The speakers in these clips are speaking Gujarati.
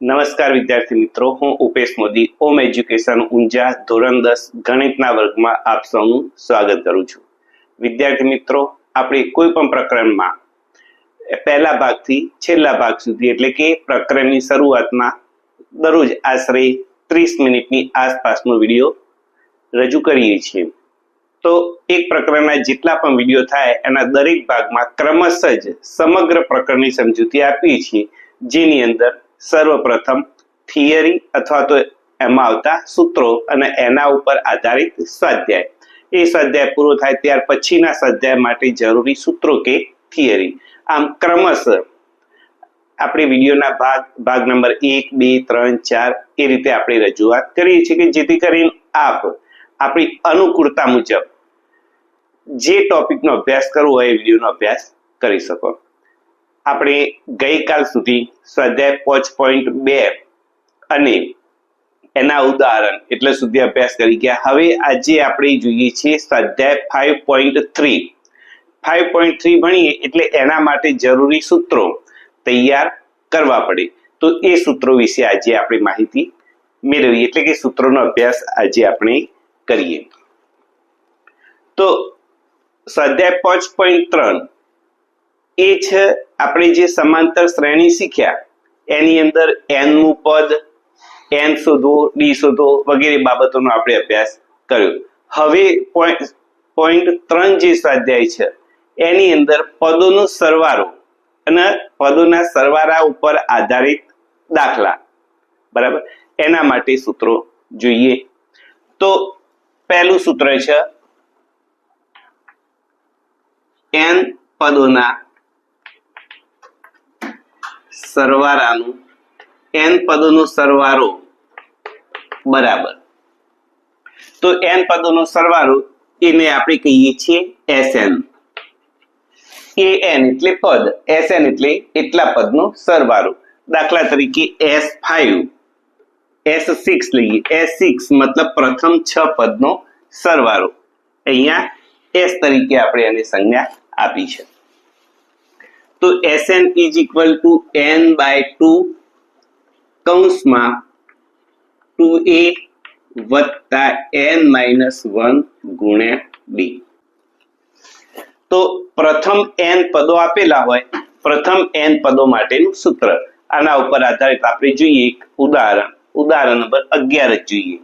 નમસ્કાર વિદ્યાર્થી મિત્રો, હું ઉપેશ મોદી ઓમ એજ્યુકેશન ઊંઝા ધોરણ 10 ગણિતના વર્ગમાં આપ સૌનું સ્વાગત કરું છું. વિદ્યાર્થી મિત્રો, આપણે કોઈ પણ પ્રકરણમાં પહેલા ભાગથી છેલ્લા ભાગ સુધી એટલે કે પ્રકરણની શરૂઆતમાં દરરોજ આશરે 30 મિનિટની આસપાસનો વિડીયો રજૂ કરીએ છીએ. તો એક પ્રકરણના જેટલા પણ વિડીયો થાય એના દરેક ભાગમાં ક્રમશઃ જ સમગ્ર પ્રકરણની સમજૂતી આપીએ છીએ, જેની અંદર સર્વપ્રથમ થિયરી અથવા તો એમાં આવતા સૂત્રો અને એના ઉપર આધારિત સ્વાધ્યાય. એ સ્વાધ્યાય પૂરો થાય ત્યાર પછીના સ્વાધ્યાય માટે જરૂરી સૂત્રો કે થિયરી. આમ ક્રમશઃ આપણે વિડીયોના ભાગ નંબર 1, 2, 3, 4 એ રીતે આપણે રજૂઆત કરીએ છીએ કે જેથી કરીને આપ આપણી અનુકૂળતા મુજબ જે ટોપિકનો અભ્યાસ કરવો હોય એ વિડીયોનો અભ્યાસ કરી શકો. આપણે ગઈકાલ સુધી સ્વાધ્યાય 5.2 અને એના ઉદાહરણ એટલે સુધી અભ્યાસ કરી ગયા. હવે આજે આપણે જોઈએ છીએ સ્વાધ્યાય 5.3. 5.3 ભણીએ એટલે એના માટે જરૂરી સૂત્રો તૈયાર કરવા પડે. તો એ સૂત્રો વિશે આજે આપણે માહિતી મેળવીએ એટલે કે સૂત્રોનો અભ્યાસ આજે આપણે કરીએ. તો સ્વાધ્યાય 5.3 એ છે આપણે જે સમાંતર શ્રેણી શીખ્યા એની અંદર n નું પદ, n શોધો, d શોધો વગેરે બાબતોનો આપણે અભ્યાસ કર્યો. હવે પોઈન્ટ 3 જે સ્વાધ્યાય છે એની અંદર પદોનો સરવાળો અને પદોના સરવાળા ઉપર આધારિત દાખલા, બરાબર, એના માટે સૂત્રો જોઈએ. તો પહેલું સૂત્ર છે n પદોના સરવાળાનું, n પદોનો સરવાળો બરાબર. તો n પદોનો સરવાળો એને આપણે કહીએ છીએ Sn. an એટલે પદ, Sn એટલે એટલા પદનો સરવાળો. દાખલા તરીકે S5, S6 લઈએ. S6 મતલબ પ્રથમ 6 પદનો સરવાળો. અહીંયા S તરીકે આપણે એને સંજ્ઞા આપી છે. તો Sn is equal to n by 2 કૌંસમાં 2a વત્તા n minus 1 ગુણ્યા b. તો પ્રથમ n પદો આપેલા હોય, પ્રથમ n પદો માટેનું સૂત્ર. આના ઉપર આધારિત આપણે જોઈએ એક ઉદાહરણ નંબર 11 જ જોઈએ.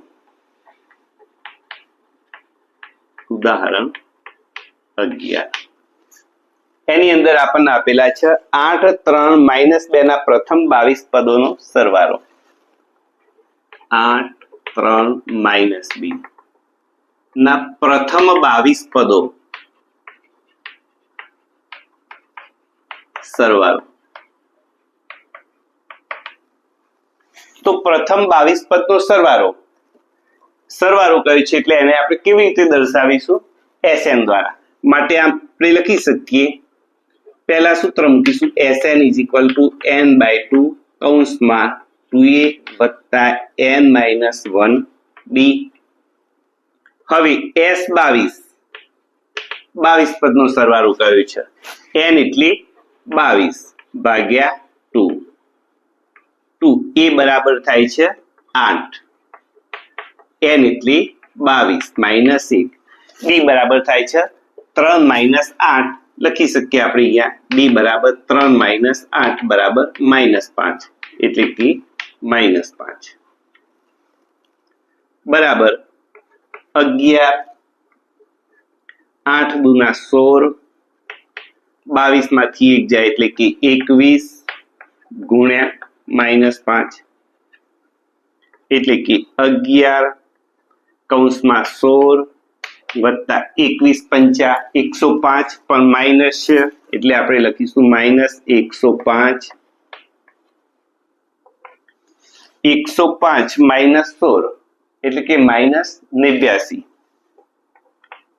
ઉદાહરણ 11 એની અંદર આપણને આપેલા છે 8, 3, -2 ના પ્રથમ 22 પદોનો સરવાળો. 8, 3, -2 ના પ્રથમ 22 પદો સરવાળો. તો પ્રથમ 22 પદનો સરવાળો કયો છે એટલે એને આપણે કેવી રીતે દર્શાવીશું? Sn દ્વારા. માટે આપણે લખી શકીએ, પહેલા સૂત્ર મૂકીશું Sn is equal to n by 2 કૌંસમાં 2a વત્તા n minus 1 b. હવે S22 પદનો સરવાળો કયો છે? n એટલે 22 ભાગ્યા 2 એ બરાબર થાય છે 8. n એટલે 22 minus 1. b બરાબર થાય છે 3 minus 8. લખી શકીએ આપણે અહીંયા b બરાબર 3 minus 8 બરાબર -5 એટલે કે -5 બરાબર 11. 8 દુના 16, 22 માંથી 1 જાય એટલે કે 21 ગુણ્યા -5 એટલે કે 11 કૌંસમાં 16 વત્તા 21 પંચા 105 પણ માઇનસ છે એટલે આપણે લખીશું -105. 105 - 16 એટલે કે -89.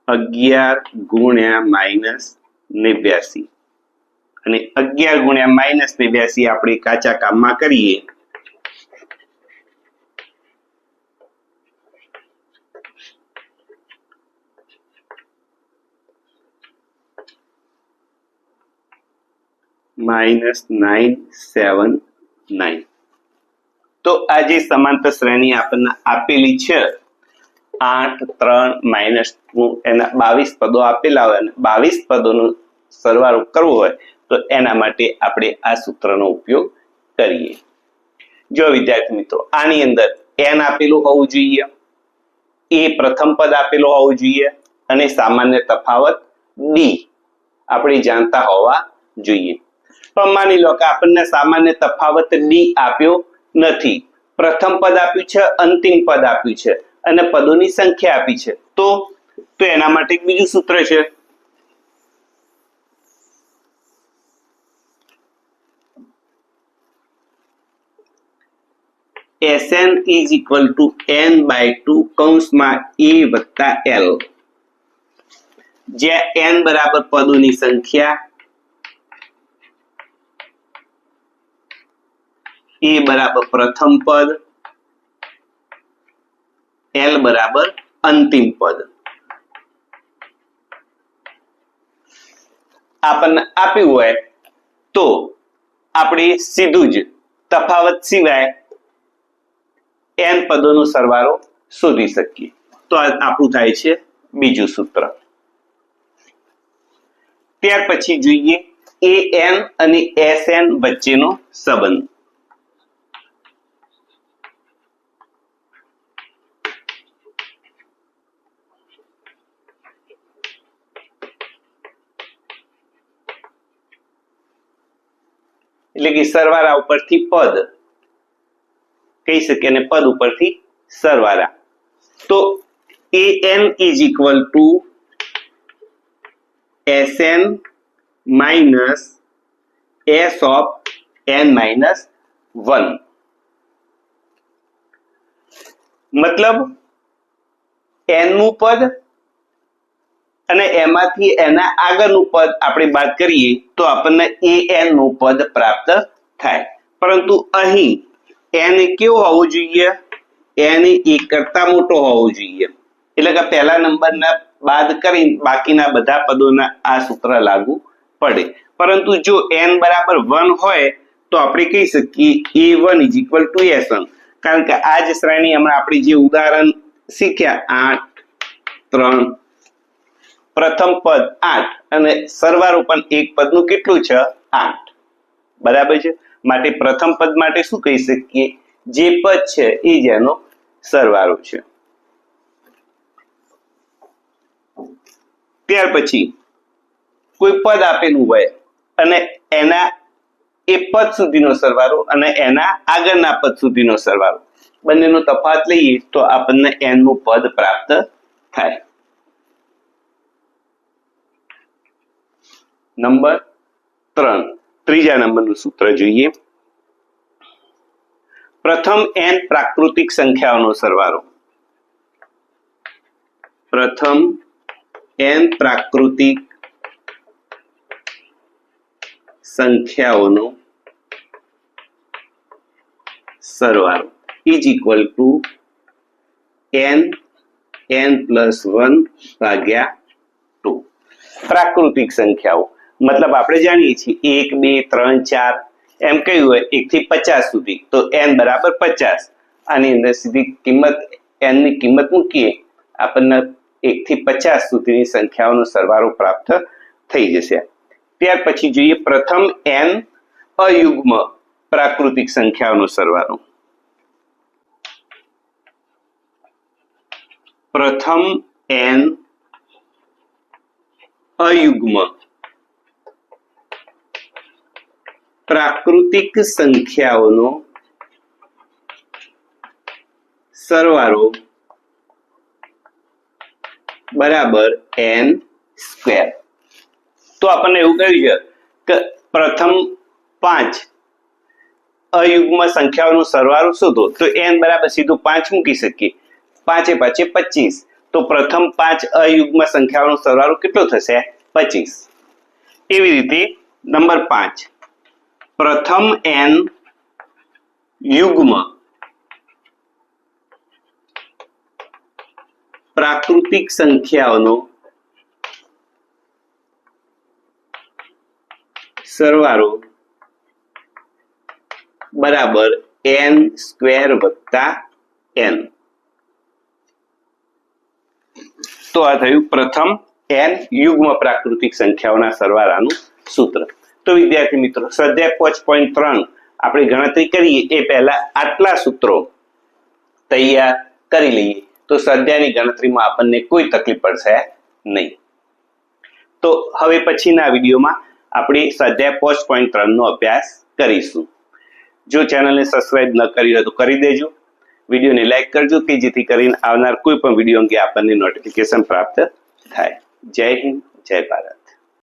11 ગુણ્યા -89 અને 11 ગુણ્યા -89 આપણે કાચા કામમાં કરીએ -979. તો આ જે સમાંતર શ્રેણી આપણને આપેલી છે 8 3 -2 એના 22 પદો આપેલા હોય અને 22 પદોનો સરવાળો કરવો હોય તો એના માટે આપણે આ સૂત્રનો ઉપયોગ કરીએ. જો વિદ્યાર્થી મિત્રો આની અંદર n આપેલું હોવું જોઈએ, એ પ્રથમ પદ આપેલું હોવું જોઈએ અને સામાન્ય તફાવત d આપણે જાણતા હોવા જોઈએ. પણ માની લો કે આપણને સામાન્ય તફાવત d આપ્યો નથી, પ્રથમ પદ આપ્યું છે, અંતિમ પદ આપ્યું છે અને પદોની સંખ્યા આપી છે, તો એના માટે એક બીજું સૂત્ર છે. Sn = n/2 કૌંસમાં a વત્તા l, જ્યાં n બરાબર પદોની સંખ્યા, a બરાબર પ્રથમ પદ, l બરાબર અંતિમ પદ. આપણને આપ્યું હોય તો આપણે સીધું જ તફાવત સિવાય n પદોનો સરવાળો શોધી શકીએ. તો આ આપણું થાય છે બીજું સૂત્ર. ત્યાર પછી જોઈએ an અને sn વચ્ચેનો સંબંધ. એટલે કે સરવાળા ઉપરથી પદ કહી શકીએ અને પદ ઉપરથી સરવાળા. તો an = sn minus s of n minus 1. મતલબ n નું પદ અને એમાંથી એના આગળનું પદ આપણે બાદ કરીએ તો આપણને an નું પદ પ્રાપ્ત થાય. પરંતુ અહીં n કેવો હોવો જોઈએ? n 1 કરતા મોટો હોવો જોઈએ. એટલે કે પહેલા નંબરના બાદ કરી બાકીના બધા પદોના આ સૂત્ર લાગુ પડે. પરંતુ જો n બરાબર 1 હોય તો આપણે કહી શકીએ a1 = s1, કારણ કે આ જ શ્રેણી હમણાં આપણે જે ઉદાહરણ શીખ્યા 8 3 પ્રથમ પદ 8 અને સરવાળો પણ એક પદનું કેટલું છે 8, બરાબર છે. માટે પ્રથમ પદ માટે શું કહી શકીએ? જે પદ છે એ જ એનો સરવાળો છે. ત્યાર પછી કોઈ પદ આપેલું હોય અને એના એ પદ સુધીનો સરવાળો અને એના આગળના પદ સુધીનો સરવાળો બંનેનો તફાવત લઈએ તો આપણને n નું પદ પ્રાપ્ત થાય. નંબર 3, ત્રીજા નંબરનું સૂત્ર જોઈએ. પ્રથમ n પ્રાકૃતિક સંખ્યાઓનો સરવાળો. પ્રથમ n પ્રાકૃતિક સંખ્યાઓનો સરવાળો = n+1/2. પ્રાકૃતિક સંખ્યાઓ મતલબ આપણે જાણીએ છીએ 1 2 3 4 એમ કહ્યું હોય 1 થી 50 સુધી, તો n બરાબર 50. આની અંદર સીધી કિંમત n ની કિંમત મૂકીએ આપણને 1 થી 50 સુધીની સંખ્યાઓનો સરવાળો પ્રાપ્ત થઈ જશે. ત્યાર પછી જોઈએ પ્રથમ n અયુગ્મ પ્રાકૃતિક સંખ્યાઓનો સરવાળો. પ્રથમ n અયુગ્મ પ્રાકૃતિક સંખ્યાઓનો સરવાળો બરાબર n². તો આપણને એવું કહ્યું છે કે પ્રથમ 5 અયુગ્મ સંખ્યાઓનો સરવાળો શોધો, તો n બરાબર સીધું 5 મૂકી શકીએ. 5 × 5 = 25. તો પ્રથમ 5 અયુગ્મ સંખ્યાઓનો સરવાળો કેટલો થશે? 25. એવી રીતે નંબર 5 પ્રથમ n યુગ્મ પ્રાકૃતિક સંખ્યાઓનો સરવાળો બરાબર n સ્ક્વેર વત્તા n. તો આ થયું પ્રથમ n યુગ્મ પ્રાકૃતિક સંખ્યાઓના સરવાળાનું સૂત્ર. તો વિદ્યાર્થી મિત્રો, સ્વાધ્યાય 5.3 આપણે ગણતરી કરીએ એ પહેલા આટલા સૂત્રો તૈયાર કરી લઈએ તો સ્વાધ્યાયની ગણતરીમાં આપણને કોઈ તકલીફ પડશે નહીં. તો હવે પછીના વિડીયોમાં આપણે સ્વાધ્યાય 5.3 નો અભ્યાસ કરીશું. જો ચેનલને સબસ્ક્રાઇબ ન કરી હોય તો કરી દેજો, વિડીયોને લાઈક કરજો કે જેથી કરીને આવનાર કોઈ પણ વિડીયો અંગે આપણને નોટિફિકેશન પ્રાપ્ત થાય. જય હિન્દ, જય ભારત.